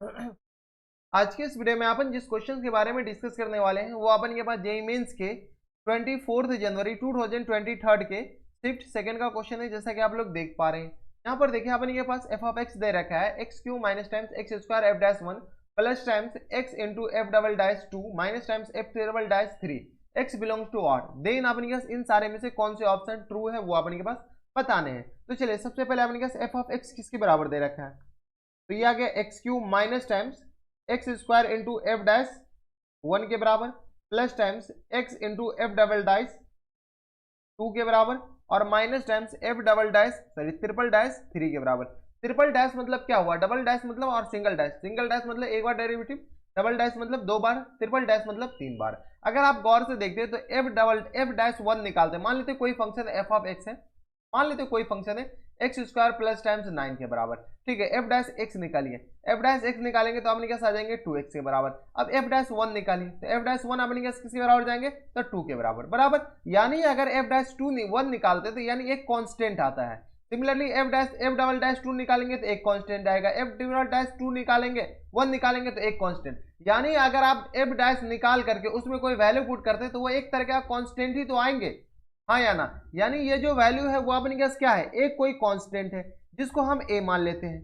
आज के इस वीडियो में अपन जिस क्वेश्चन के बारे में डिस्कस करने वाले हैं वो अपन के पास जेईई मेंस के 24 जनवरी 2023 के शिफ्ट सेकंड का क्वेश्चन है। जैसा कि आप लोग देख पा रहे हैं यहाँ पर देखिए अपन के पास एफ ऑफ एक्स दे रखा है X Q minus times x square F dash one plus times x into F double dash two minus times F double dash three X belongs to R. Then अपन के पास इन सारे में से कौन से ऑप्शन ट्रू है वो अपन के पास बताने हैं। तो चलिए सबसे पहले अपन के पास एफ ऑफ एक्स किसके बराबर दे रखा है, तो ये आ गया x Q minus times x square into f dash one के बराबर plus times x into F double dash two के बराबर और minus times F double dash triple dash three के बराबर। ट्रिपल डैश मतलब क्या हुआ, डबल डैश मतलब और सिंगल डैश मतलब एक बार डेरिवेटिव, डबल डैश मतलब दो बार, ट्रिपल डैश मतलब तीन बार। अगर आप गौर से देखते हैं तो एफ डैश वन निकालते हैं, मान लेते कोई फंक्शन एफ ऑफ एक्स है, मान लेते कोई फंक्शन है एक्स स्क्वायर प्लस टाइम्स 9 के बराबर, ठीक है। एफ डैश एक्स निकालिए, एफ डैश एक्स निकालेंगे तो अपने कैसे आ जाएंगे 2x के बराबर। अब एफ डैश वन निकालिए तो एफ डैश वन अपने किसके बराबर जाएंगे तो 2 के बराबर बराबर। यानी अगर एफ डैश टू वन निकालते तो यानी एक कांस्टेंट आता है। Similarly f double dash two निकालेंगे तो एक कांस्टेंट आएगा, एफ डबल डैश टू निकालेंगे वन निकालेंगे तो एक कांस्टेंट। यानी अगर आप एफ डैश निकाल करके उसमें कोई वैल्यू पुट करते तो वो एक तरह का कांस्टेंट ही तो आएंगे, हाँ या ना। यानी ये जो वैल्यू है वो अपने पास क्या है, एक कोई कांस्टेंट है जिसको हम a मान लेते हैं,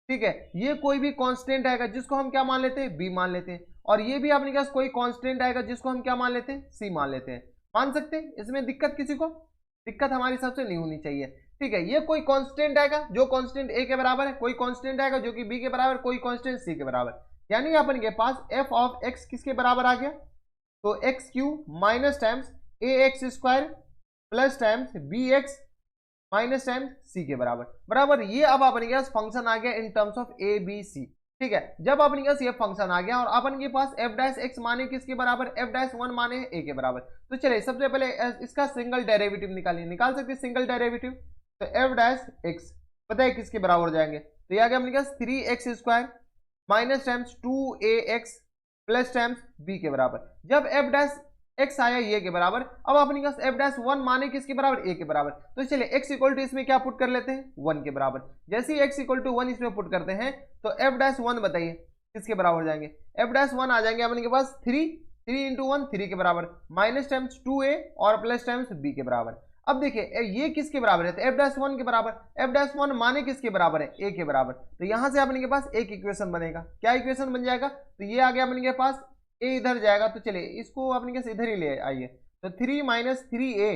ठीक है। ये कोई भी कांस्टेंट आएगा जिसको हम क्या मान लेते हैं b मान लेते हैं, और ये भी अपने पास कोई कांस्टेंट आएगा जिसको हम क्या मान लेते हैं c मान लेते हैं। मान सकते हैं, इसमें दिक्कत किसी को, दिक्कत हमारी सबसे नहीं होनी चाहिए, ठीक है। ये कोई कांस्टेंट आएगा जो कांस्टेंट a के बराबर है, कोई कांस्टेंट आएगा जो कि b के बराबर, कोई कांस्टेंट c के बराबर। यानी अपन के पास f ऑफ x किसके बराबर आ गया, तो X Q minus times A X square plus times B X minus times C के बराबर बराबर। ये अब अपने पास फंक्शन आ गया in terms of a b c, ठीक है। जब अपने पास ये फंक्शन आ गया और अपन के पास एफ डैश एक्स माने किसके बराबर, एफ डैश वन माने ए के बराबर। तो चलिए सबसे पहले इसका सिंगल डेरिवेटिव निकालिए, निकाल सकते सिंगल डेरिवेटिव। तो एफ डैश एक्स पता है किसके बराबर हो जाएंगे, तो ये आ गया अपने पास 3x square minus times 2ax plus times b के बराबर। जब एफ डैश x आया ये के बराबर, अब अपने पास एफ डैश वन माने किसके बराबर, a के बराबर। तो चलिए x इक्वल टू इसमें क्या पुट कर लेते हैं, 1 के बराबर। जैसे ही x इक्वल टू 1 इसमें पुट करते हैं तो एफ डैश वन बताइए किसके बराबर हो जाएंगे, एफ डैश वन आ जाएंगे अपने के पास 3 इंटू वन 3 के बराबर माइनस टाइम्स 2a और प्लस टाइम्स b के बराबर। अब देखिए ये किसके बराबर है, तो एफ डैश वन के बराबर, एफ डैश वन माने किसके बराबर है, a के बराबर। तो यहां से अपने के पास एक इक्वेशन बनेगा, क्या इक्वेशन बन जाएगा, तो ये आ गया अपने के पास a इधर जाएगा, तो चलिए इसको अपने कैसे इधर ही ले आइए। तो 3 minus 3a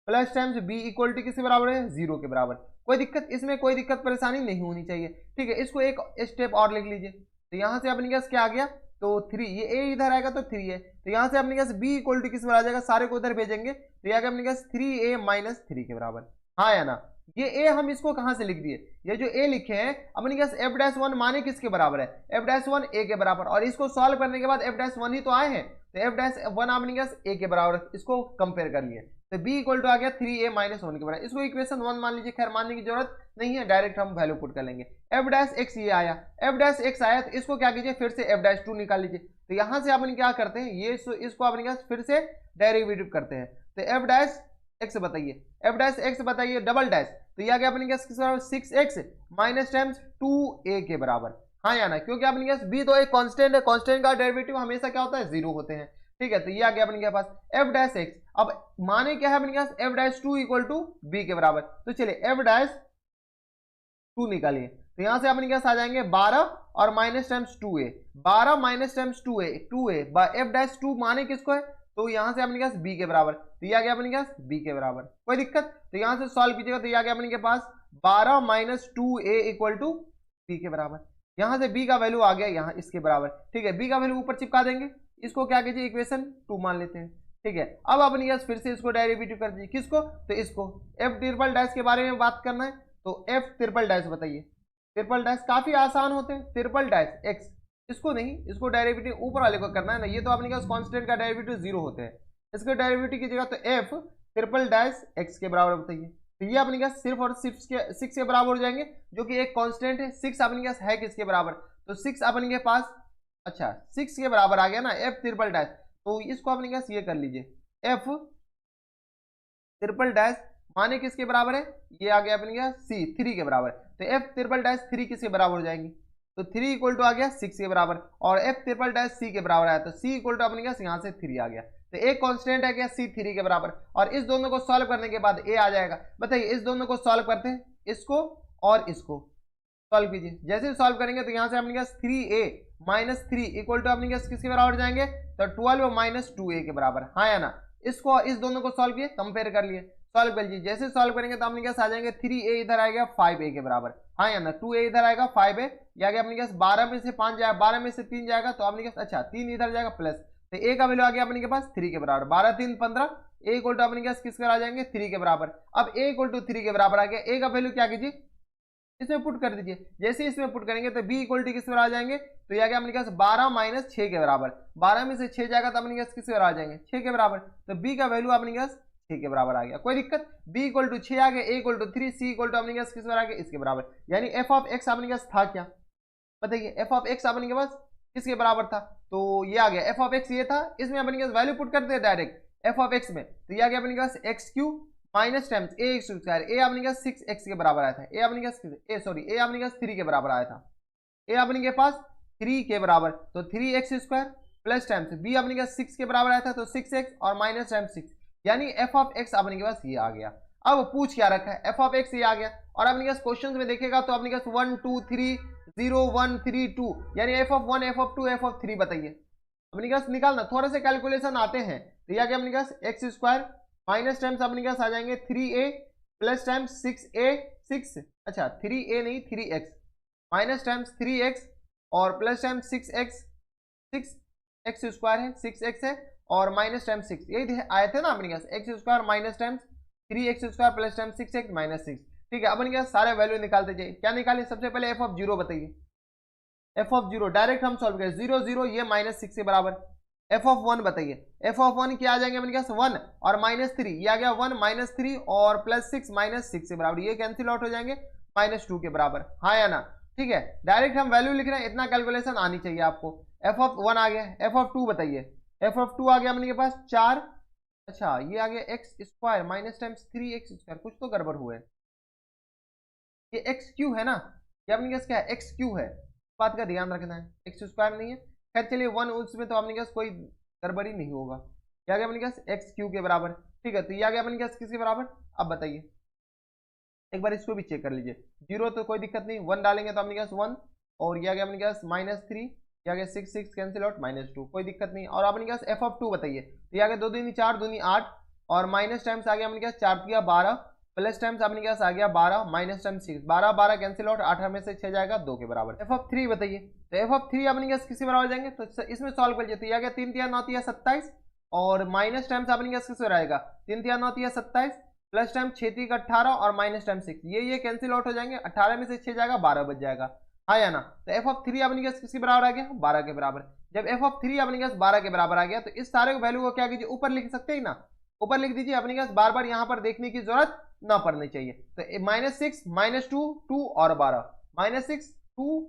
plus times b equal to किसके बराबर है, 0 के बराबर। कोई दिक्कत, इसमें कोई दिक्कत परेशानी नहीं होनी चाहिए, ठीक है। इसको एक स्टेप और लिख लीजिए, तो यहां से अपने पास क्या आ गया, तो 3, ये a इधर आएगा तो 3 है, तो यहां से अपने पास b इक्वल टू किस बराबर आ जाएगा, सारे को उधर भेजेंगे तो ये आ गया अपने पास 3a माइनस 3 के बराबर, हाँ या ना। ये a हम इसको कहां से लिख दिए, ये जो a लिखे हैं अपने पास एफ डैश वन माने किसके बराबर है, एफ डैश वन a के बराबर, और इसको सॉल्व करने के बाद एफ डैश वन ही तो आए हैं, तो एफ डैश वन अपने पास a के बराबर, इसको कंपेयर कर लिए तो b इक्वल टू आ गया 3a माइनस वन के बराबर। इसको इक्वेशन वन मान लीजिए, खैर मानने की जरूरत नहीं है, डायरेक्ट हम वैल्यू पुट कर लेंगे। एफ डैश एक्स ये आया, एफ डैश एक्स आया तो इसको क्या कीजिए फिर से एफ डैश टू निकाल लीजिए। तो यहां से अपन क्या करते हैं, ये इसको अपने पास फिर से डेरिवेटिव करते हैं। तो एफ डैश एक्स बताइए, एफ डैश एक्स बताइए डबल डैश, तो ये आ गया अपने पास 6x माइनस टाइम्स 2a के बराबर, हाँ या ना, क्योंकि अपने पास b तो एक कांस्टेंट है, कांस्टेंट का डेरिवेटिव हमेशा क्या होता है, 0 होते हैं, ठीक है। तो ये आ गया अपने पास एफ डैश एक्स, अब माने क्या है अपने पास F dash two equal to B के बराबर। तो चलिए एफ डैश टू निकालिए, तो यहां से अपने पास आ जाएंगे 12 और minus times 2a, 12 minus times 2a f dash two माने किसको है, तो यहां से अपने पास b के बराबर, तो ये आ गया अपने पास b के बराबर, कोई दिक्कत। तो यहां से सॉल्व कीजिएगा तो ये आ गया अपने पास 12 minus 2a equal to b के बराबर। यहां से b का वैल्यू आ गया यहाँ इसके बराबर, ठीक है। b का वैल्यू ऊपर चिपका देंगे, इसको क्या कीजिए इक्वेशन 2 मान लेते हैं, ठीक है। अब अपने पास फिर से इसको डेरिवेटिव कर दीजिए, किसको, तो इसको एफ ट्रिपल डैश के बारे में बात करना है, तो एफ ट्रिपल डैश बताइए। ट्रिपल डैश काफी आसान होते हैं, ट्रिपल डैश एक्स, इसको नहीं, इसको डेरिवेटिव ऊपर वाले को करना है ना, ये तो अपने पास कांस्टेंट का डेरिवेटिव 0 होते हैं, इसके डेरिवेटिव की जगह तो एफ ट्रिपल डैश एक्स के बराबर बताइए। तो ये अपने पास सिर्फ और सिर्फ 6 के बराबर हो जाएंगे, जो कि एक कांस्टेंट है। 6 अपने पास है किसके बराबर, तो 6 अपने के पास, अच्छा 6 के बराबर आ गया ना एफ ट्रिपल डैश, तो इसको अपने पास ये कर लीजिए एफ ट्रिपल डैश माने किसके बराबर है, ये आ गया अपने सी 3 के बराबर। तो एफ ट्रिपल डैश 3 किसके बराबर हो जाएंगी, तो 3 इक्वल टू आ गया 6 के बराबर, और एफ ट्रिपल डैश सी के बराबर आया, तो सी इक्वल टू अपने पास यहाँ से 3 आ गया। तो एक कांस्टेंट है क्या सी 3 के बराबर, और इस दोनों को सॉल्व करने के बाद ए आ जाएगा। बताइए इस दोनों को सॉल्व करते हैं, इसको और इसको सॉल्व कीजिए। जैसे सॉल्व करेंगे तो यहाँ से अपने पास 3a माइनस 3 इक्वल टू अपने पास किसके बराबर जाएंगे, तो 12 माइनस 2a के बराबर, हाँ या ना। इसको इस दोनों को सॉल्व किए, कंपेयर कर लिए, सॉल्व कर लीजिए। जैसे सॉल्व करेंगे तो अपने पास आ जाएंगे 3a इधर आएगा 5a के बराबर, हाँ या ना। 2a इधर आएगा 5a, ये आ गया अपने पास 12 में से 5 जाएगा, 12 में से 3 जाएगा तो अपने पास अच्छा 3 इधर जाएगा प्लस, तो a का वैल्यू आ गया अपने के पास 3 के बराबर, 12 3 15, a इक्वल टू अपने पास किसके आ जाएंगे 3 के बराबर। अब a इक्वल टू 3 के बराबर आ गया, a का वैल्यू क्या कीजिए इसमें पुट कर दीजिए। जैसे इसमें पुट करेंगे तो b इक्वल टू किस पर आ जाएंगे, तो ये आ गया अपने पास 12 माइनस 6 के बराबर, 12 में से 6 जाएगा तो अपने पास किस पर आ जाएंगे 6 के बराबर, तो b का वैल्यू अपने पास 6 के बराबर आ गया। कोई दिक्कत, b इक्वल टू 6 आ गया, a equal to 3, c equal to अपने पास किस पर आ गया इसके बराबर, यानी f ऑफ x अपने पास था क्या, बताइए f ऑफ x अपने के पास किसके बराबर था, तो ये आ गया f ऑफ x ये था, इसमें अपने पास वैल्यू पुट करते हैं डायरेक्ट f ऑफ x में, तो ये आ गया अपने पास x cube minus times A X square, ए अपने के पास 6x के बराबर आया था, ए अपने के पास ए सॉरी ए अपने के पास 3 के बराबर आया था, ए अपने के पास 3 के बराबर, तो 3x square plus times B अपने के पास 6 के बराबर आया था, तो 6x और माइनस टाइम्स 6, यानी f ऑफ x अपने के पास ये आ गया। अब पूछ क्या रखा है, f ऑफ x ये आ गया, और अपने के पास क्वेश्चन में देखेगा तो अपने के पास 1 2 3 0 1 3 2, यानी f of 1 f of 2 f of 3 बताइए, अपने के पास निकालना, थोड़ा से कैलकुलेशन आते हैं, तो ये आ गया अपने के पास x स्क्वायर माइनस टाइम्स अपने के पास आ जाएंगे 3a प्लस टाइम्स 6a 6, अच्छा 3a नहीं 3x माइनस टाइम्स 3x और plus times 6x, 6x square है 6x है और माइनस टाइम्स 6, यही आए थे ना अपने पास x square minus times 3x square plus times 6x minus 6। ठीक है, अपने पास सारे वैल्यू निकालते जाइए। क्या निकाले, सबसे पहले f ऑफ 0 बताइए, f ऑफ 0 डायरेक्ट हम सॉल्व करें, 0 0 ये माइनस 6 के बराबर, f ऑफ 1 बताइए, f ऑफ 1 क्या आ जाएंगे अपने पास 1 और माइनस 3, ये आ गया 1 माइनस 3 और प्लस 6 माइनस 6 के बराबर, ये कैंसिल आउट हो जाएंगे माइनस 2 के बराबर, हाँ या ना। ठीक है, डायरेक्ट हम वैल्यू लिख रहे हैं, इतना कैलकुलेशन आनी चाहिए आपको। f ऑफ 1 आ गया, f ऑफ 2 बताइए, f ऑफ 2 आ गया अपने के पास 4, अच्छा ये आ गया x square minus times 3x square, कुछ तो गड़बड़ हुआ है, ये एक्स क्यू है ना, ये अपने पास क्या है एक्स क्यू है, बात का ध्यान रखना है, एक्स स्क्वायर नहीं है। खैर चलिए 1 उसमें तो अपने पास कोई गड़बड़ी नहीं होगा, ये आ गया अपने पास एक्स क्यू के बराबर। ठीक है, तो ये आ गया अपने पास किसके बराबर, अब बताइए एक बार इसको भी चेक कर लीजिए, 0 तो कोई दिक्कत नहीं, 1 डालेंगे तो अपने पास 1 और ये आ गया अपने पास माइनस 3, ये आ गया 6 6 कैंसिल आउट माइनस 2, कोई दिक्कत नहीं। और अपने पास f ऑफ 2 बताइए, तो ये आ गया 2 दूनी 4 दूनी 8 और माइनस टाइम्स आ गया अपने पास 4 किया 12 प्लस टाइम्स अपने पास आ गया 12 माइनस टाइम्स 6, 12 12 कैंसिल आउट, 8 में से 6 जाएगा 2 के बराबर। f ऑफ 3 बताइए, तो f ऑफ 3 अपने पास किसके बराबर जाएंगे, तो इसमें सॉल्व कर लीजिए, तो ये आ गया 3 3 9 3 27 और माइनस टाइम्स अपने पास किससे रहेगा 3 3 9 3 27 प्लस टाइम 6 3 18 और माइनस टाइम 6, ये कैंसिल आउट हो जाएंगे, 18 में से 6 जाएगा 12 बच जाएगा, हाँ या ना। तो f ऑफ 3 अपने पास किसके बराबर आ गया 12 के बराबर। जब f ऑफ 3 अपने पास 12 के बराबर आ गया तो इस सारे वैल्यू को क्या कीजिए ऊपर लिख सकते हैं ना, ऊपर लिख दीजिए, अपने पास बार बार यहाँ पर देखने की जरूरत ना पड़नी चाहिए। तो माइनस 6 माइनस 2 2 और 12 माइनस 6 2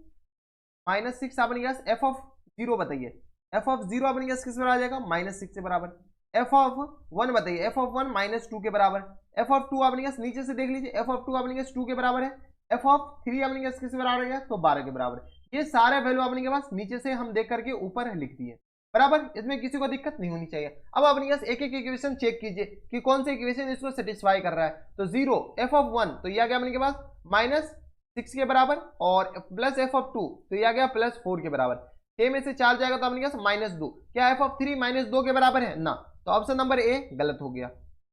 माइनस 6 अपने पास f ऑफ 0 बताइए, f ऑफ 0 अपने पास किस बराबर आ जाएगा माइनस 6 के बराबर। f ऑफ 1 बताइए, f ऑफ 1 माइनस 2 के बराबर। f ऑफ 2 अपने पास नीचे से देख लीजिए, f ऑफ 2 अपने पास 2 के बराबर है, f ऑफ 3 अपने पास किस बराबर है तो 12 के बराबर। ये सारे वैल्यू अपने के पास नीचे से हम देख करके ऊपर लिख दिए बराबर, इसमें किसी को दिक्कत नहीं होनी चाहिए। अब अपने पास एक एक इक्वेशन चेक कीजिए कि कौन सा इक्वेशन इसको सेटिस्फाई कर रहा है। तो 0 f ऑफ 1 तो ये आ गया अपने के पास माइनस 6 के बराबर और प्लस f ऑफ 2 तो ये आ गया प्लस 4 के बराबर, 6 में से 4 जाएगा तो अपने पास माइनस 2, क्या f ऑफ 3 माइनस 2 के बराबर है ना, तो ऑप्शन नंबर ए गलत हो गया।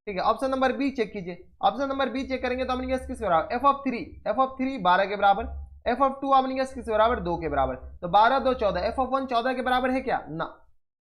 ठीक है, ऑप्शन नंबर बी चेक कीजिए, ऑप्शन नंबर बी चेक करेंगे तो अपने पास किसके बराबर f ऑफ 3 12 के बराबर, f ऑफ 2 अपने पास किसके बराबर 2 के बराबर, तो 12 2 14, f ऑफ 1 14 के बराबर है क्या ना,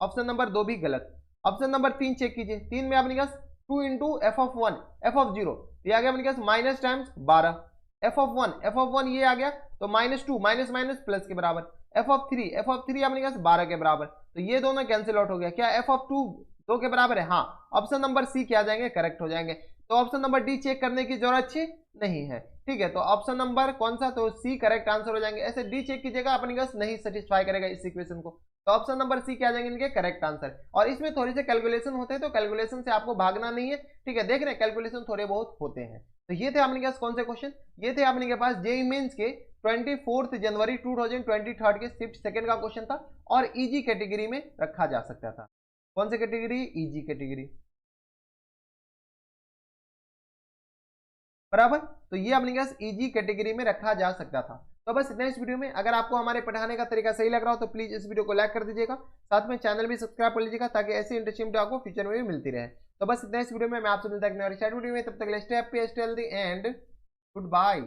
ऑप्शन नंबर 2 भी गलत। ऑप्शन नंबर 3 चेक कीजिए, 3 में अपने पास 2 into F of 1 F of 0 ये आ गया अपने पास माइनस टाइम्स 12, एफ ऑफ 1 ये आ गया तो माइनस 2 माइनस माइनस प्लस के बराबर, एफ ऑफ 3 अपने पास 12 के बराबर, तो ये दोनों कैंसिल आउट हो गया, क्या एफ ऑफ 2 2 के बराबर है, हाँ ऑप्शन नंबर सी क्या आ जाएंगे करेक्ट हो जाएंगे। तो ऑप्शन नंबर डी चेक करने की जरूरत नहीं है। ठीक है, तो ऑप्शन नंबर कौन सा, तो सी करेक्ट आंसर हो जाएंगे। ऐसे डी चेक कीजिएगा अपने पास नहीं सेटिस्फाई करेगा इस इक्वेशन को, तो ऑप्शन नंबर सी क्या आ जाएंगे इनके करेक्ट आंसर। और इसमें थोड़ी से कैलकुलेशन होते हैं तो कैलकुलेशन से आपको भागना नहीं है। ठीक है, देख रहे हैं कैलकुलेशन थोड़े बहुत होते हैं। तो ये थे अपने के पास कौन से क्वेश्चन, ये थे अपने के पास जेईई मेंस के 24 जनवरी 2023 के शिफ्ट सेकंड का क्वेश्चन था और इजी कैटेगरी में रखा जा सकता था। कौन सी कैटेगरी, इजी कैटेगरी, बराबर। तो ये अपने पास इजी कैटेगरी में रखा जा सकता था। तो बस इतना इस वीडियो में। अगर आपको हमारे पढ़ाने का तरीका सही लग रहा हो तो प्लीज इस वीडियो को लाइक कर दीजिएगा, साथ में चैनल भी सब्सक्राइब कर लीजिएगा ताकि ऐसी इंटरेस्टिंग वीडियो आपको फ्यूचर में भी मिलती रहे। तो बस इतना इस वीडियो में, मैं आपसे मिलता हूं वीडियो में, तब तक stay happy, stay healthy and good bye.